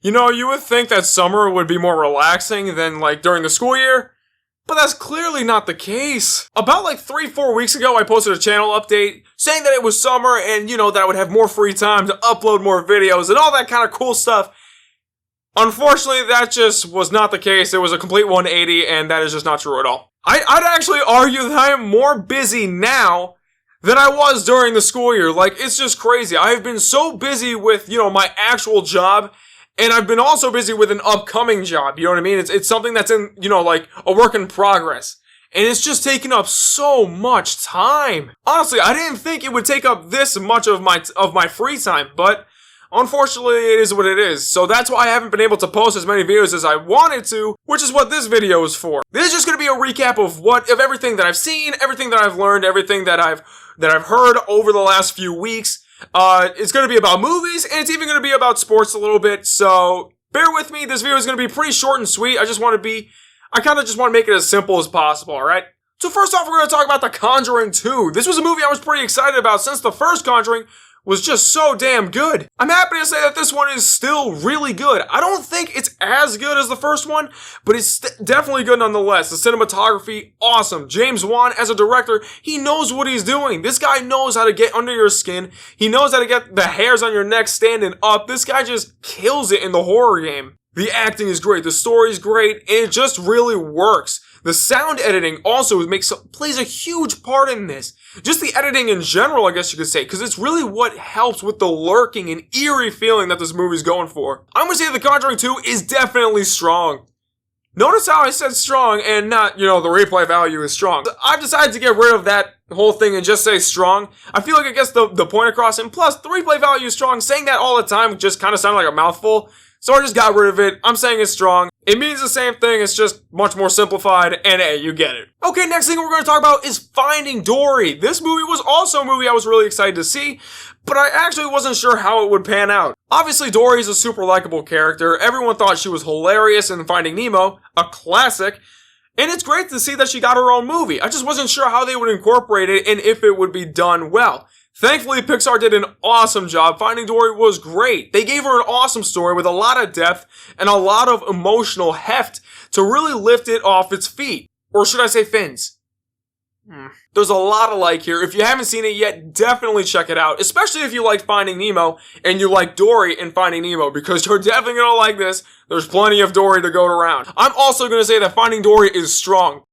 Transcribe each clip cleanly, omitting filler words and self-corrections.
You know, you would think that summer would be more relaxing than, like, during the school year, but that's clearly not the case. About, 3-4 weeks ago, I posted a channel update saying that it was summer and, that I would have more free time to upload more videos and all that kind of cool stuff. Unfortunately, that just was not the case. It was a complete 180, and that is just not true at all. I'd actually argue that I am more busy now than I was during the school year. It's just crazy. I've been so busy with, my actual job, and I've been also busy with an upcoming job, you know what I mean? It's something that's in, a work in progress. And it's just taking up so much time. Honestly, I didn't think it would take up this much of my free time, but unfortunately, it is what it is. So that's why I haven't been able to post as many videos as I wanted to, which is what this video is for. This is just going to be a recap of everything that I've seen, everything that I've learned, everything that I've heard over the last few weeks. It's going to be about movies, and it's even going to be about sports a little bit, so bear with me. This video is going to be pretty short and sweet. I kind of just want to make it as simple as possible, alright? So first off, we're going to talk about The Conjuring 2. This was a movie I was pretty excited about since the first Conjuring was just so damn good. I'm happy to say that this one is still really good. I don't think it's as good as the first one, but it's definitely good nonetheless. The cinematography, awesome. James Wan, as a director, he knows what he's doing. This guy knows how to get under your skin. He knows how to get the hairs on your neck standing up. This guy just kills it in the horror game. The acting is great, the story's great, and it just really works. The sound editing also plays a huge part in this. Just the editing in general, I guess you could say, because it's really what helps with the lurking and eerie feeling that this movie's going for. I'm gonna say The Conjuring 2 is definitely strong. Notice how I said strong and not, the replay value is strong. I've decided to get rid of that whole thing and just say strong. I feel like it gets the point across, and plus, the replay value is strong. Saying that all the time just kind of sounded like a mouthful. So I just got rid of it. I'm saying it's strong. It means the same thing, it's just much more simplified, and hey, you get it. Okay, next thing we're going to talk about is Finding Dory. This movie was also a movie I was really excited to see, but I actually wasn't sure how it would pan out. Obviously, Dory is a super likable character. Everyone thought she was hilarious in Finding Nemo, a classic, and it's great to see that she got her own movie. I just wasn't sure how they would incorporate it and if it would be done well. Thankfully, Pixar did an awesome job. Finding Dory was great. They gave her an awesome story with a lot of depth and a lot of emotional heft to really lift it off its feet. Or should I say fins? There's a lot of like here. If you haven't seen it yet, definitely check it out. Especially if you like Finding Nemo and you like Dory in Finding Nemo, because you're definitely going to like this. There's plenty of Dory to go around. I'm also going to say that Finding Dory is strong.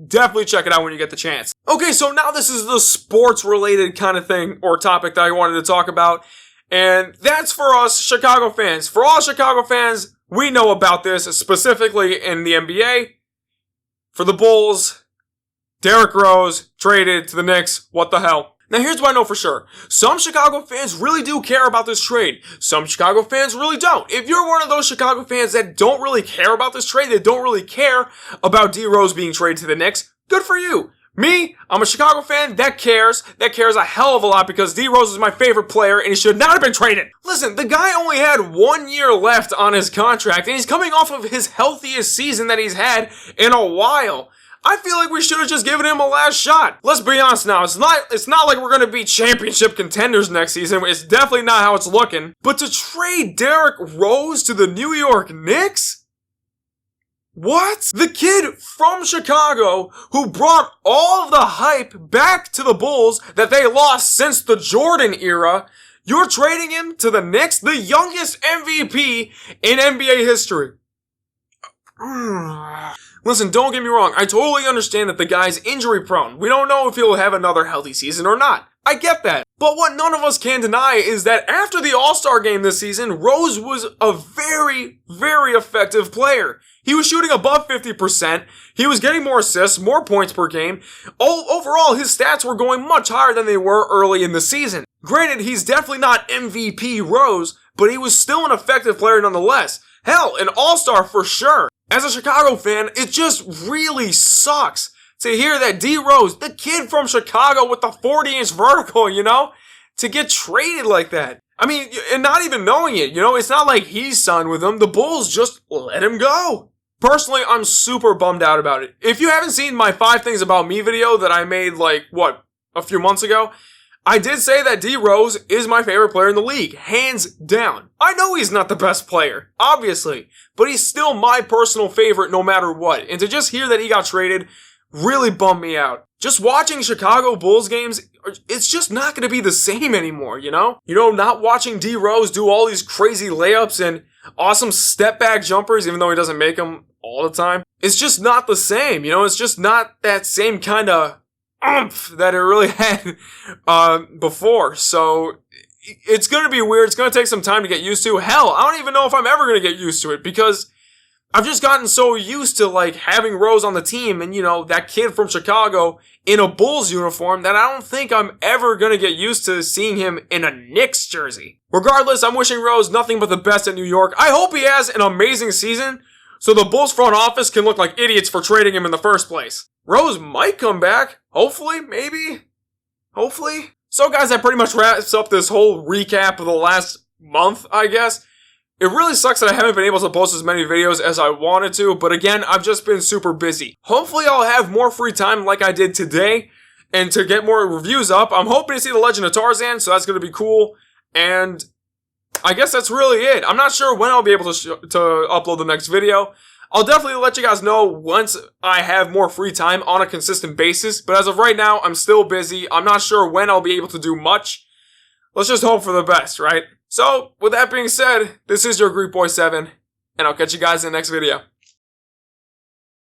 Definitely check it out when you get the chance. Okay, so now this is the sports-related kind of thing or topic that I wanted to talk about. And that's for us Chicago fans. For all Chicago fans, we know about this, specifically in the NBA. For the Bulls, Derrick Rose traded to the Knicks. What the hell? Now here's what I know for sure. Some Chicago fans really do care about this trade. Some Chicago fans really don't. If you're one of those Chicago fans that don't really care about this trade, that don't really care about D Rose being traded to the Knicks, good for you. Me, I'm a Chicago fan that cares. That cares a hell of a lot because D Rose is my favorite player and he should not have been traded. Listen, the guy only had 1 year left on his contract and he's coming off of his healthiest season that he's had in a while. I feel like we should have just given him a last shot. Let's be honest now, it's not like we're going to be championship contenders next season. It's definitely not how it's looking. But to trade Derrick Rose to the New York Knicks? What? The kid from Chicago who brought all of the hype back to the Bulls that they lost since the Jordan era, you're trading him to the Knicks, the youngest MVP in NBA history. Listen, don't get me wrong, I totally understand that the guy's injury prone. We don't know if he'll have another healthy season or not. I get that. But what none of us can deny is that after the All-Star game this season, Rose was a very, very effective player. He was shooting above 50%, he was getting more assists, more points per game. Overall, his stats were going much higher than they were early in the season. Granted, he's definitely not MVP Rose, but he was still an effective player nonetheless. Hell, an All-Star for sure. As a Chicago fan, it just really sucks to hear that D Rose, the kid from Chicago with the 40-inch vertical, to get traded like that. I mean, and not even knowing it, it's not like he's signed with them. The Bulls just let him go. Personally, I'm super bummed out about it. If you haven't seen my 5 Things About Me video that I made, a few months ago, I did say that D Rose is my favorite player in the league, hands down. I know he's not the best player, obviously, but he's still my personal favorite no matter what. And to just hear that he got traded really bummed me out. Just watching Chicago Bulls games, it's just not going to be the same anymore, you know? Not watching D Rose do all these crazy layups and awesome step back jumpers, even though he doesn't make them all the time. It's just not the same, It's just not that same kind of oomph that it really had before. So it's going to be weird. It's going to take some time to get used to. Hell, I don't even know if I'm ever going to get used to it because I've just gotten so used to like having Rose on the team and that kid from Chicago in a Bulls uniform that I don't think I'm ever going to get used to seeing him in a Knicks jersey. Regardless, I'm wishing Rose nothing but the best at New York. I hope he has an amazing season so the Bulls front office can look like idiots for trading him in the first place. Rose might come back. Hopefully, maybe. Hopefully. So guys, that pretty much wraps up this whole recap of the last month, I guess. It really sucks that I haven't been able to post as many videos as I wanted to, but again, I've just been super busy. Hopefully I'll have more free time like I did today, and to get more reviews up. I'm hoping to see The Legend of Tarzan, so that's going to be cool, and I guess that's really it. I'm not sure when I'll be able to upload the next video. I'll definitely let you guys know once I have more free time on a consistent basis, but as of right now, I'm still busy. I'm not sure when I'll be able to do much. Let's just hope for the best, right? So, with that being said, this is your Greek Boy 7, and I'll catch you guys in the next video.